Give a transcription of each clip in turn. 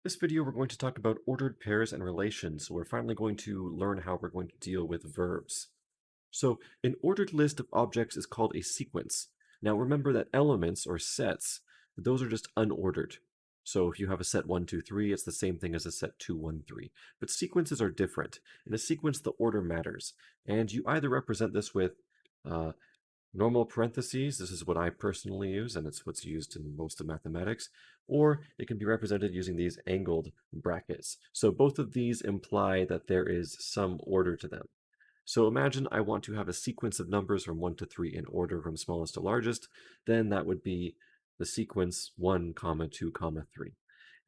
This video, we're going to talk about ordered pairs and relations. So we're finally going to learn how we're going to deal with verbs. So an ordered list of objects is called a sequence. Now remember that elements or sets, those are just unordered. So if you have a set 1, 2, 3, it's the same thing as a set 2, 1, 3. But sequences are different. In a sequence, the order matters. And you either represent this with uh, normal parentheses, this is what I personally use, and it's what's used in most of mathematics, or it can be represented using these angled brackets. So both of these imply that there is some order to them. So imagine I want to have a sequence of numbers from 1 to 3 in order from smallest to largest, then that would be the sequence 1, comma 2, comma 3.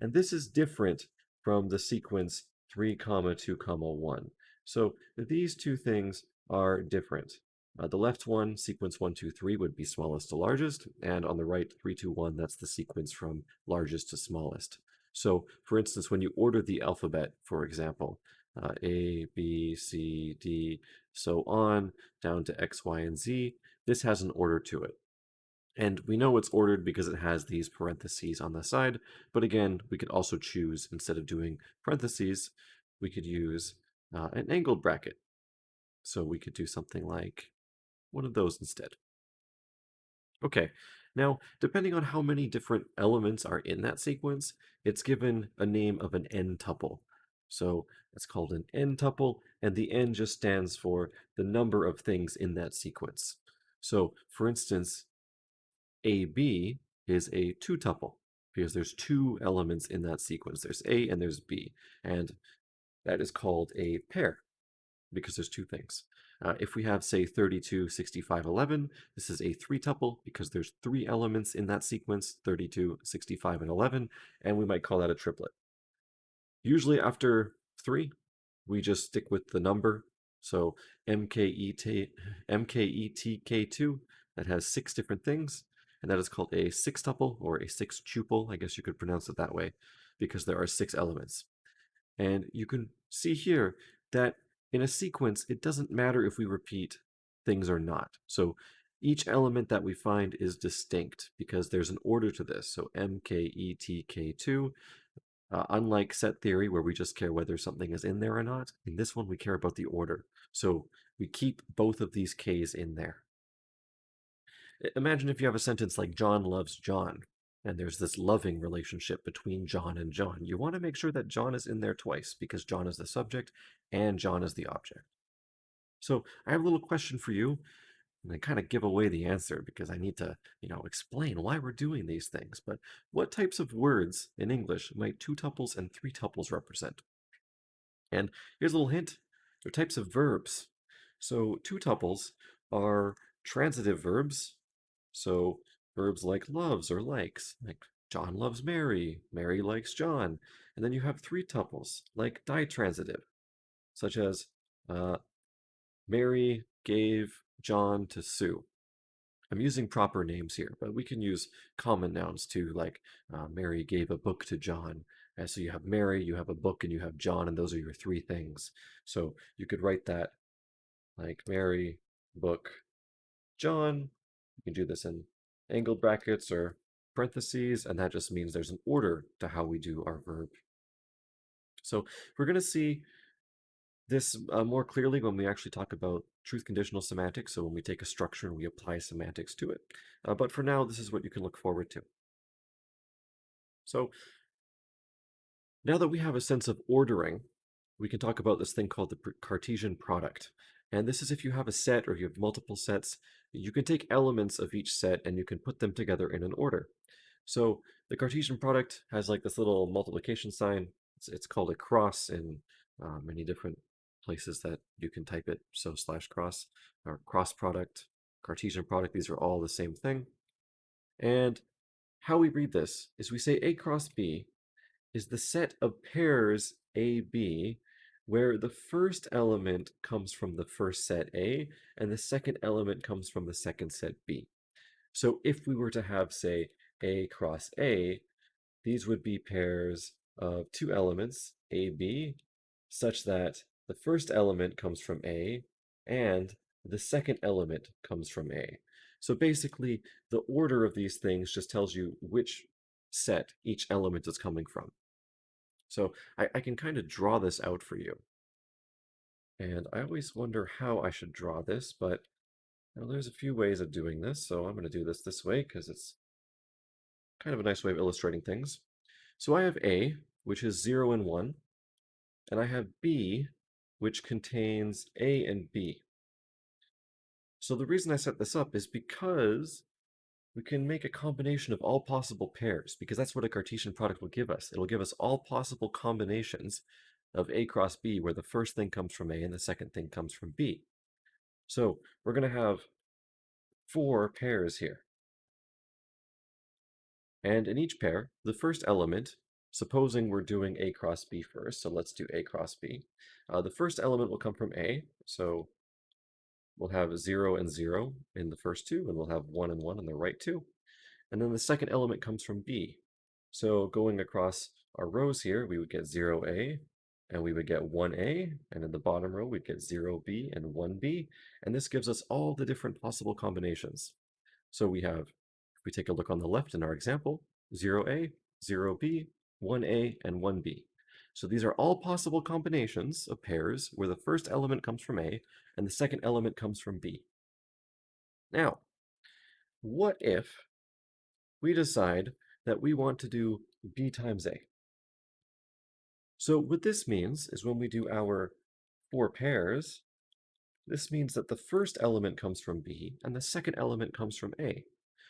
And this is different from the sequence 3, comma 2, comma 1. So these two things are different. The left one, sequence 1, 2, 3, would be smallest to largest, and on the right, 3, 2, 1, that's the sequence from largest to smallest. So, for instance, when you order the alphabet, for example, A, B, C, D, so on, down to X, Y, and Z, this has an order to it. And we know it's ordered because it has these parentheses on the side, but again, we could also choose, instead of doing parentheses, we could use an angled bracket. So we could do something like one of those instead. Okay, now depending on how many different elements are in that sequence, it's given a name of an n-tuple. So it's called an n-tuple, and the n just stands for the number of things in that sequence. So for instance, AB is a two-tuple because there's two elements in that sequence. There's A and there's B, and that is called a pair because there's two things. If we have, say, 32, 65, 11, this is a three-tuple because there's three elements in that sequence, 32, 65, and 11, and we might call that a triplet. Usually after 3, we just stick with the number. So MKETK2, that has 6 different things, and that is called a sextuple or a sextuple, I guess you could pronounce it that way, because there are 6 elements. And you can see here that in a sequence, it doesn't matter if we repeat things or not. So each element that we find is distinct because there's an order to this. So MKETK2, unlike set theory where we just care whether something is in there or not, in this one we care about the order. So we keep both of these K's in there. Imagine if you have a sentence like John loves John, and there's this loving relationship between John and John. You want to make sure that John is in there twice because John is the subject and John is the object. So I have a little question for you, and I kind of give away the answer because I need to, explain why we're doing these things. But what types of words in English might two tuples and three tuples represent? And here's a little hint. They're types of verbs. So two tuples are transitive verbs. So verbs like loves or likes, like John loves Mary, Mary likes John. And then you have three tuples, like ditransitive, such as Mary gave John to Sue. I'm using proper names here, but we can use common nouns too, like Mary gave a book to John. So you have Mary, you have a book, and you have John, and those are your three things. So you could write that like Mary, book, John. You can do this in angled brackets or parentheses, and that just means there's an order to how we do our verb. So we're going to see this more clearly when we actually talk about truth conditional semantics, so when we take a structure and we apply semantics to it. But for now, this is what you can look forward to. So now that we have a sense of ordering, we can talk about this thing called the Cartesian product. And this is if you have a set or you have multiple sets, you can take elements of each set and you can put them together in an order. So the Cartesian product has like this little multiplication sign. It's called a cross in many different places that you can type it. So slash cross or cross product, Cartesian product, these are all the same thing. And how we read this is we say A cross B is the set of pairs AB where the first element comes from the first set A and the second element comes from the second set B. So if we were to have, say, A cross A, these would be pairs of two elements, AB, such that the first element comes from A and the second element comes from A. So basically, the order of these things just tells you which set each element is coming from. So I can kind of draw this out for you. And I always wonder how I should draw this, but there's a few ways of doing this, so I'm going to do this way because it's kind of a nice way of illustrating things. So I have A, which is 0 and 1, and I have B, which contains A and B. So the reason I set this up is because we can make a combination of all possible pairs, because that's what a Cartesian product will give us. It'll give us all possible combinations of A cross B, where the first thing comes from A and the second thing comes from B. So we're going to have 4 pairs here. And in each pair, the first element, supposing we're doing A cross B first, so let's do A cross B. The first element will come from A, so we'll have 0 and 0 in the first two, and we'll have 1 and 1 in the right two. And then the second element comes from B. So going across our rows here, we would get 0A, and we would get 1A, and in the bottom row, we'd get 0B and 1B, and this gives us all the different possible combinations. So we have, if we take a look on the left in our example, 0A, 0B, 1A, and 1B. So these are all possible combinations of pairs where the first element comes from A and the second element comes from B. Now, what if we decide that we want to do B times A? So what this means is when we do our 4 pairs, this means that the first element comes from B and the second element comes from A.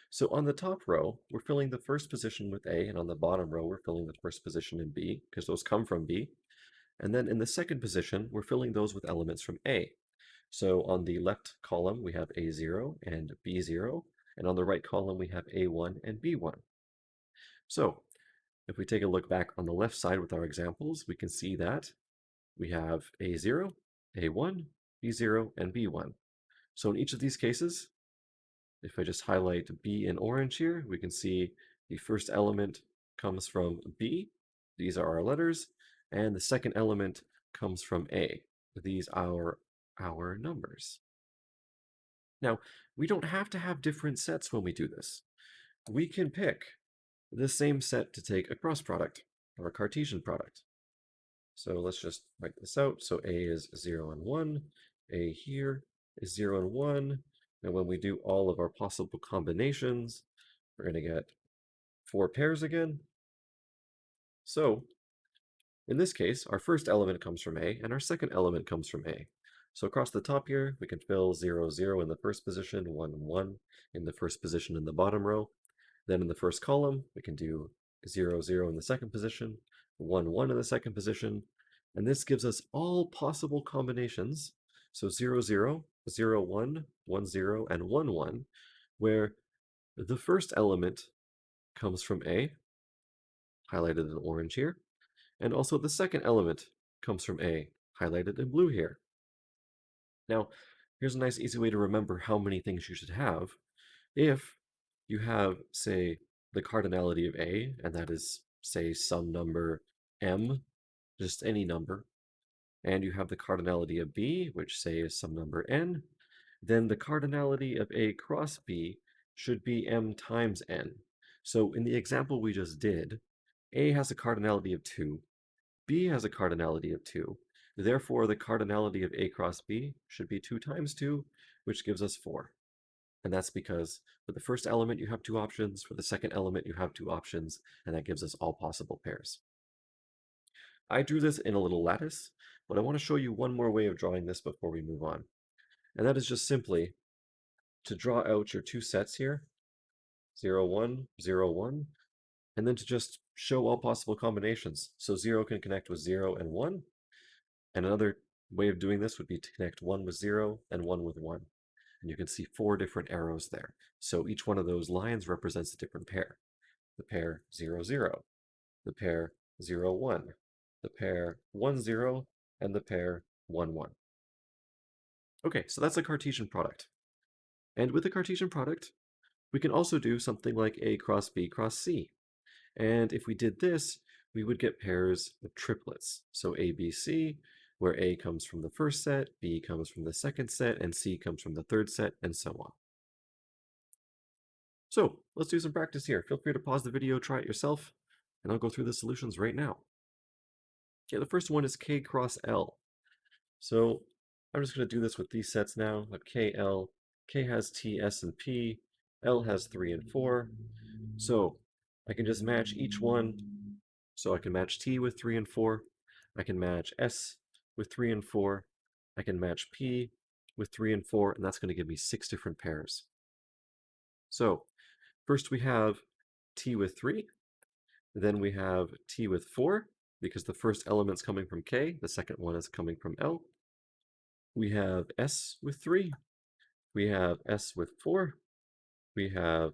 So on the top row, we're filling the first position with A, and on the bottom row, we're filling the first position in B, because those come from B. And then in the second position, we're filling those with elements from A. So on the left column, we have A0 and B0, and on the right column, we have A1 and B1. So if we take a look back on the left side with our examples, we can see that we have A0, A1, B0, and B1. So in each of these cases, if I just highlight B in orange here, we can see the first element comes from B. These are our letters. And the second element comes from A. These are our numbers. Now, we don't have to have different sets when we do this. We can pick the same set to take a cross product or a Cartesian product. So let's just write this out. So A is 0 and 1. A here is 0 and 1. And when we do all of our possible combinations, we're going to get 4 pairs again. So in this case, our first element comes from A, and our second element comes from A. So across the top here, we can fill 0, 0 in the first position, 1, 1 in the first position in the bottom row. Then in the first column, we can do 0, 0 in the second position, 1, 1 in the second position, and this gives us all possible combinations. So 0, 0, 0, 1, 1, 0, and 1, 1, where the first element comes from A, highlighted in orange here, and also the second element comes from A, highlighted in blue here. Now, here's a nice easy way to remember how many things you should have. If you have, say, the cardinality of A, and that is, say, some number m, just any number, and you have the cardinality of B, which, say, is some number n, then the cardinality of A cross B should be m times n. So in the example we just did, A has a cardinality of 2, B has a cardinality of 2, therefore the cardinality of A cross B should be 2 times 2, which gives us 4. And that's because for the first element you have 2 options, for the second element you have 2 options, and that gives us all possible pairs. I drew this in a little lattice, but I want to show you one more way of drawing this before we move on. And that is just simply to draw out your 2 sets here, 0, 1, 0, 1, and then to just show all possible combinations. So 0 can connect with 0 and 1, and another way of doing this would be to connect 1 with 0 and 1 with 1. And you can see 4 different arrows there. So each one of those lines represents a different pair. The pair 0, 0, the pair 0, 1, the pair 1, 0, and the pair 1, 1. Okay, so that's a Cartesian product. And with the Cartesian product, we can also do something like A cross B cross C. And if we did this, we would get pairs of triplets. So A, B, C, where A comes from the first set, B comes from the second set, and C comes from the third set, and so on. So let's do some practice here. Feel free to pause the video, try it yourself, and I'll go through the solutions right now. Okay, the first one is K cross L. So I'm just going to do this with these sets now. K, L. K has T, S, and P. L has 3 and 4. So I can just match each one. So I can match T with 3 and 4. I can match S with 3 and 4. I can match P with 3 and 4, and that's going to give me 6 different pairs. So first we have T with 3, then we have T with 4, because the first element's coming from K, the second one is coming from L. We have S with 3, we have S with 4, we have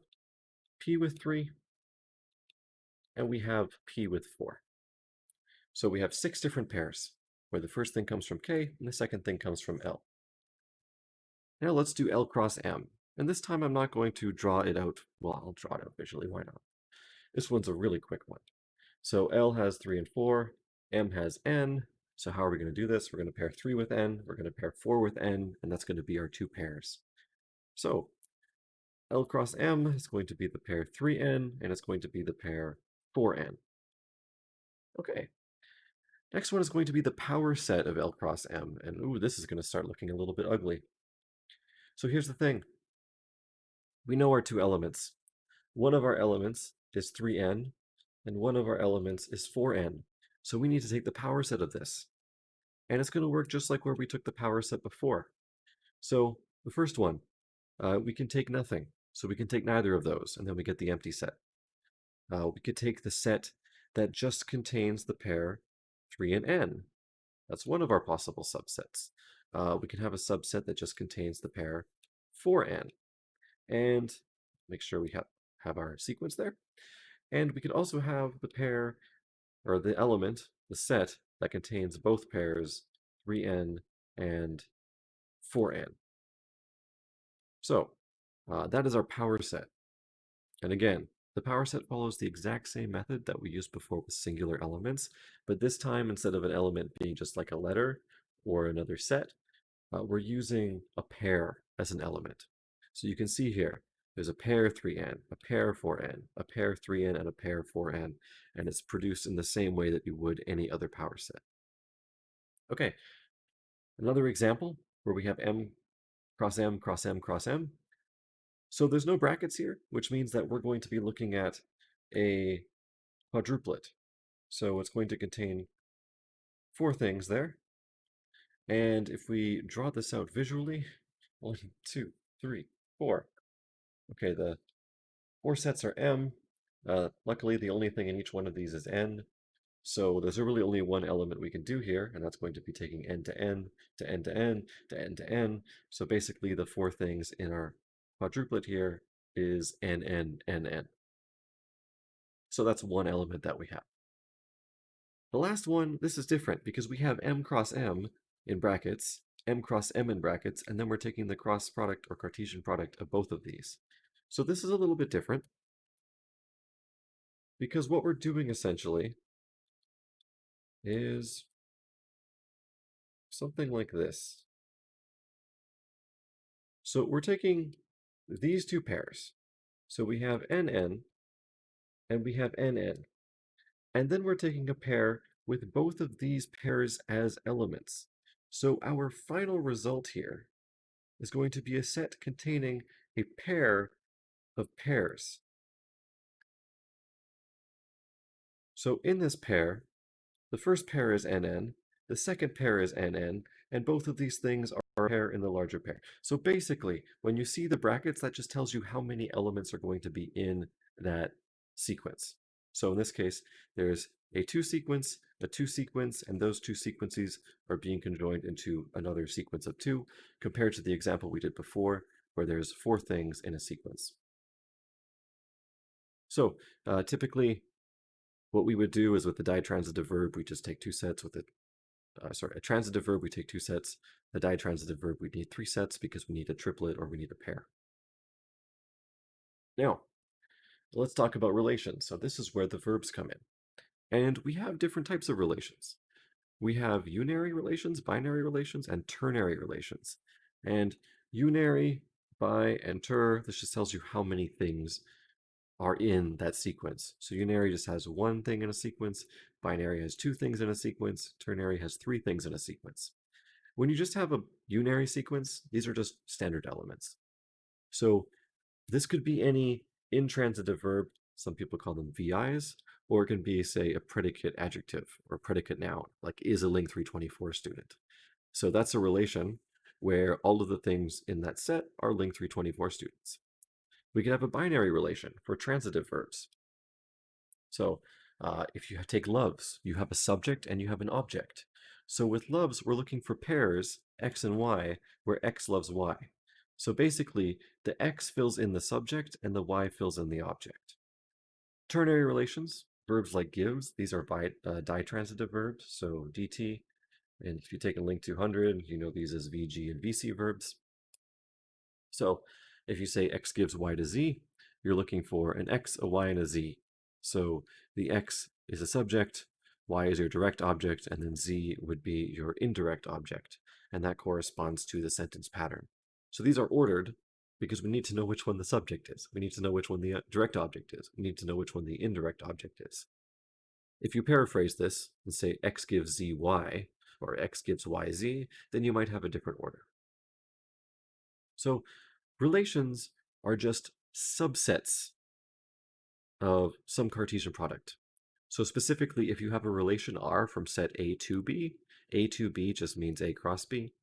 P with 3, and we have P with 4. So we have 6 different pairs, where the first thing comes from K and the second thing comes from L. Now let's do L cross M. And this time I'm not going to draw it out. Well, I'll draw it out visually, why not? This one's a really quick one. So L has 3 and 4, M has N. So how are we going to do this? We're going to pair 3 with N, we're going to pair 4 with N, and that's going to be our 2 pairs. So L cross M is going to be the pair 3N, and it's going to be the pair 4N. Okay. Next one is going to be the power set of L cross M, and ooh, this is going to start looking a little bit ugly. So here's the thing. We know our 2 elements. One of our elements is 3N, and one of our elements is 4N. So we need to take the power set of this. And it's going to work just like where we took the power set before. So the first one, we can take nothing. So we can take neither of those, and then we get the empty set. We could take the set that just contains the pair 3 and N. That's one of our possible subsets. We can have a subset that just contains the pair 4N. And make sure we have our sequence there. And we could also have the pair, or the element, the set, that contains both pairs 3N and 4N. So that is our power set. And again, the power set follows the exact same method that we used before with singular elements, but this time, instead of an element being just like a letter or another set, we're using a pair as an element. So you can see here, there's a pair 3N, a pair 4N, a pair 3N, and a pair 4N, and it's produced in the same way that you would any other power set. Okay, another example where we have M cross M cross M cross M. So there's no brackets here, which means that we're going to be looking at a quadruplet. So it's going to contain 4 things there. And if we draw this out visually, 1, 2, 3, 4. Okay, the 4 sets are M. Luckily, the only thing in each one of these is N. So there's really only one element we can do here, and that's going to be taking N to N, to N to N, to N to N. So basically, the 4 things in our quadruplet here is N, N, N, N. So that's one element that we have. The last one, this is different because we have M cross M in brackets, M cross M in brackets, and then we're taking the cross product or Cartesian product of both of these. So this is a little bit different because what we're doing essentially is something like this. So we're taking these 2 pairs. So we have NN and we have NN. And then we're taking a pair with both of these pairs as elements. So our final result here is going to be a set containing a pair of pairs. So in this pair, the first pair is NN, the second pair is NN, and both of these things are a pair in the larger pair. So basically, when you see the brackets, that just tells you how many elements are going to be in that sequence. So in this case, there's a 2 sequence, a 2 sequence, and those 2 sequences are being conjoined into another sequence of 2, compared to the example we did before, where there's 4 things in a sequence. So typically, what we would do is with the ditransitive verb, we just take 2 sets. With a transitive verb, we take 2 sets. The ditransitive verb, we need 3 sets because we need a triplet or we need a pair. Now, let's talk about relations. So this is where the verbs come in. And we have different types of relations. We have unary relations, binary relations, and ternary relations. And unary, bi, and ter, this just tells you how many things are in that sequence. So unary just has one thing in a sequence. Binary has 2 things in a sequence. Ternary has 3 things in a sequence. When you just have a unary sequence, these are just standard elements. So this could be any intransitive verb, some people call them VIs, or it can be, say, a predicate adjective or predicate noun, like is a LING 324 student. So that's a relation where all of the things in that set are LING 324 students. We can have a binary relation for transitive verbs. So if you take loves, you have a subject and you have an object. So with loves, we're looking for pairs, x and y, where x loves y. So basically, the x fills in the subject and the y fills in the object. Ternary relations, verbs like gives, these are ditransitive verbs, so dt. And if you take a LING 200, you know these as VG and VC verbs. So if you say x gives y to z, you're looking for an x, a y, and a z. So the x is a subject, y is your direct object, and then z would be your indirect object. And that corresponds to the sentence pattern. So these are ordered because we need to know which one the subject is. We need to know which one the direct object is. We need to know which one the indirect object is. If you paraphrase this and say x gives z y, or x gives y z, then you might have a different order. So relations are just subsets of some Cartesian product. So specifically, if you have a relation R from set A to B just means A cross B,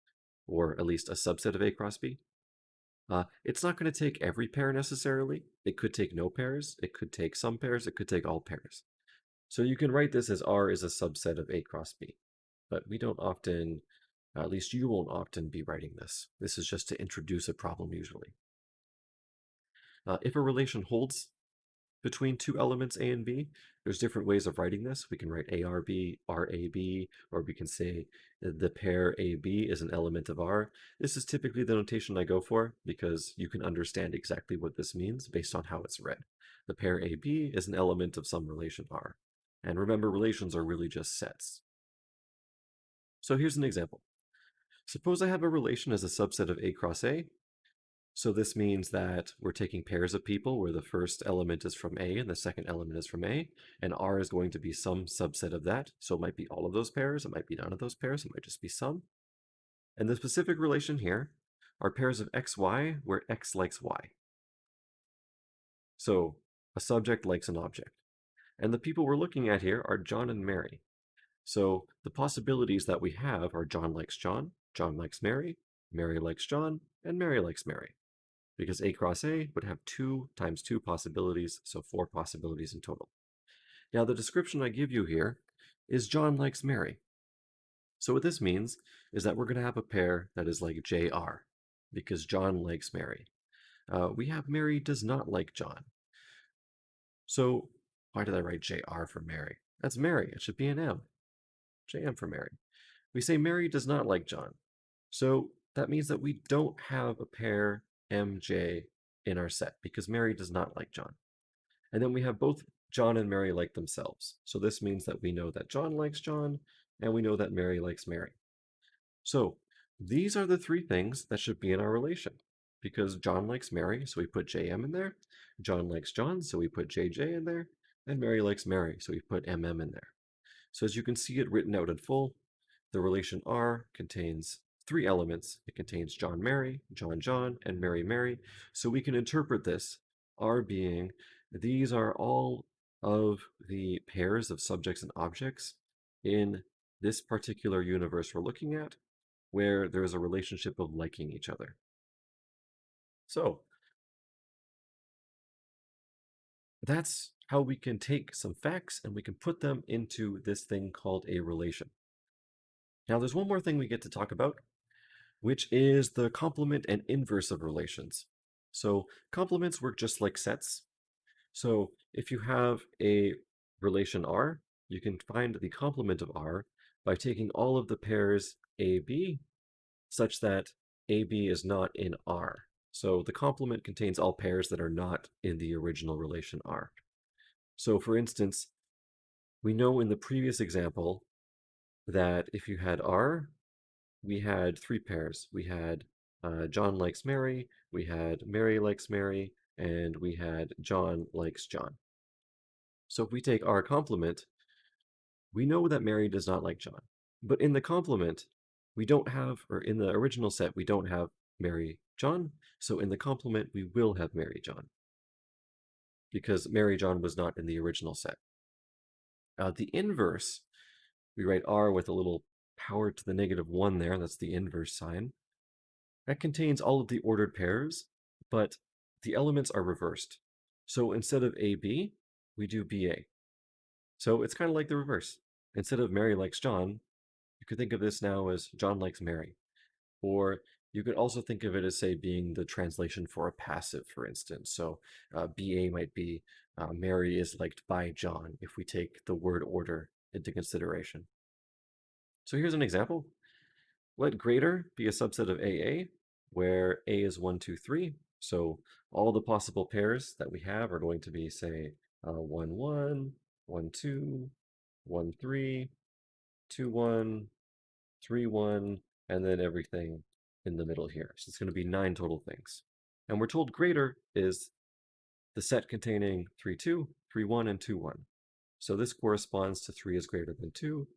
or at least a subset of A cross B. It's not going to take every pair necessarily. It could take no pairs. It could take some pairs. It could take all pairs. So you can write this as R is a subset of A cross B. But we don't often, at least you won't often be writing this. This is just to introduce a problem usually. If a relation holds between two elements A and B, there's different ways of writing this. We can write ARB, RAB, or we can say the pair AB is an element of R. This is typically the notation I go for because you can understand exactly what this means based on how it's read. The pair AB is an element of some relation R. And remember, relations are really just sets. So here's an example. Suppose I have a relation as a subset of A cross A. So this means that we're taking pairs of people where the first element is from A and the second element is from A, and R is going to be some subset of that. So it might be all of those pairs, it might be none of those pairs, it might just be some. And the specific relation here are pairs of XY where X likes Y. So a subject likes an object. And the people we're looking at here are John and Mary. So the possibilities that we have are John likes John likes Mary likes John, and Mary likes Mary. Because A cross A would have 2 times 2 possibilities, so 4 possibilities in total. Now the description I give you here is John likes Mary. So what this means is that we're going to have a pair that is like JR, because John likes Mary. We have Mary does not like John. So why did I write JR for Mary? That's Mary, it should be an M. JM for Mary. We say Mary does not like John. So that means that we don't have a pair MJ in our set because Mary does not like John. And then we have both John and Mary like themselves. So this means that we know that John likes John and we know that Mary likes Mary. So these are the 3 things that should be in our relation because John likes Mary, so we put JM in there. John likes John, so we put JJ in there. And Mary likes Mary, so we put MM in there. So as you can see it written out in full, the relation R contains 3 elements. It contains John Mary, John John, and Mary Mary. So we can interpret this R being these are all of the pairs of subjects and objects in this particular universe we're looking at where there is a relationship of liking each other. So that's how we can take some facts and we can put them into this thing called a relation. Now there's one more thing we get to talk about, which is the complement and inverse of relations. So complements work just like sets. So if you have a relation R, you can find the complement of R by taking all of the pairs AB such that AB is not in R. So the complement contains all pairs that are not in the original relation R. So for instance, we know in the previous example that if you had R, we had 3 pairs. We had John likes Mary, we had Mary likes Mary, and we had John likes John. So if we take our complement, we know that Mary does not like John. But in the complement, we don't have, or in the original set, we don't have Mary John. So in the complement, we will have Mary John because Mary John was not in the original set. The inverse, we write R with a little power to the -1 there. That's the inverse sign. That contains all of the ordered pairs, but the elements are reversed. So instead of AB, we do BA. So it's kind of like the reverse. Instead of Mary likes John, you could think of this now as John likes Mary. Or you could also think of it as, say, being the translation for a passive, for instance. So BA might be Mary is liked by John if we take the word order into consideration. So here's an example. Let greater be a subset of AA, where A is 1, 2, 3. So all the possible pairs that we have are going to be, say, 1, 1, 1, 2, 1, 3, 2, 1, 3, 1, and then everything in the middle here. So it's going to be 9 total things. And we're told greater is the set containing 3, 2, 3, 1, and 2, 1. So this corresponds to 3 is greater than 2,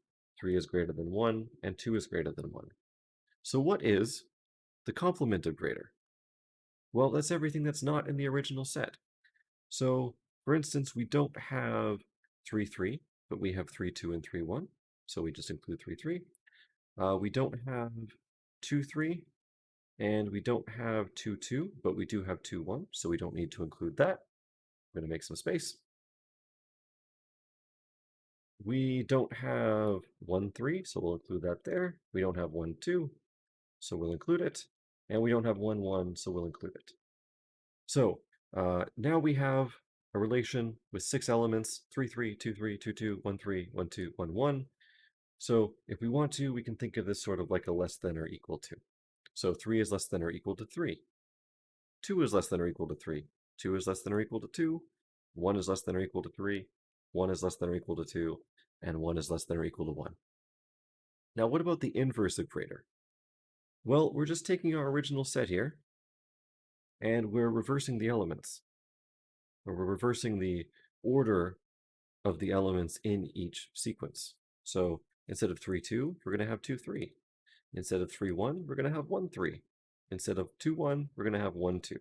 3 is greater than 1, and 2 is greater than 1. So what is the complement of greater? Well, that's everything that's not in the original set. So, for instance, we don't have 3, 3, but we have 3, 2, and 3, 1. So we just include 3, 3. We don't have 2, 3, and we don't have 2, 2, but we do have 2, 1, so we don't need to include that. I'm going to make some space. We don't have 1, 3, so we'll include that there. We don't have 1, 2, so we'll include it. And we don't have 1, 1, so we'll include it. So now we have a relation with 6 elements, 3, 3, 2, 3, 2, 2, 1, 3, 1, 2, 1, 1. So if we want to, we can think of this sort of like a less than or equal to. So 3 is less than or equal to 3. 2 is less than or equal to 3. 2 is less than or equal to 2. 1 is less than or equal to 3. 1 is less than or equal to 2. And 1 is less than or equal to 1. Now, what about the inverse of greater? Well, we're just taking our original set here, and we're reversing the elements. Or we're reversing the order of the elements in each sequence. So instead of 3, 2, we're going to have 2, 3. Instead of 3, 1, we're going to have 1, 3. Instead of 2, 1, we're going to have 1, 2.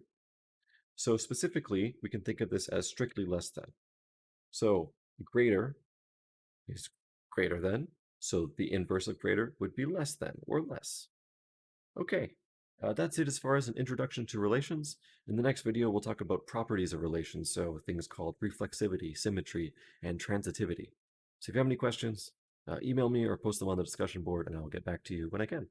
So specifically, we can think of this as strictly less than. So greater is greater than, so the inverse of greater would be less than or less. Okay, that's it as far as an introduction to relations. In the next video, we'll talk about properties of relations, so things called reflexivity, symmetry, and transitivity. So if you have any questions, email me or post them on the discussion board, and I'll get back to you when I can.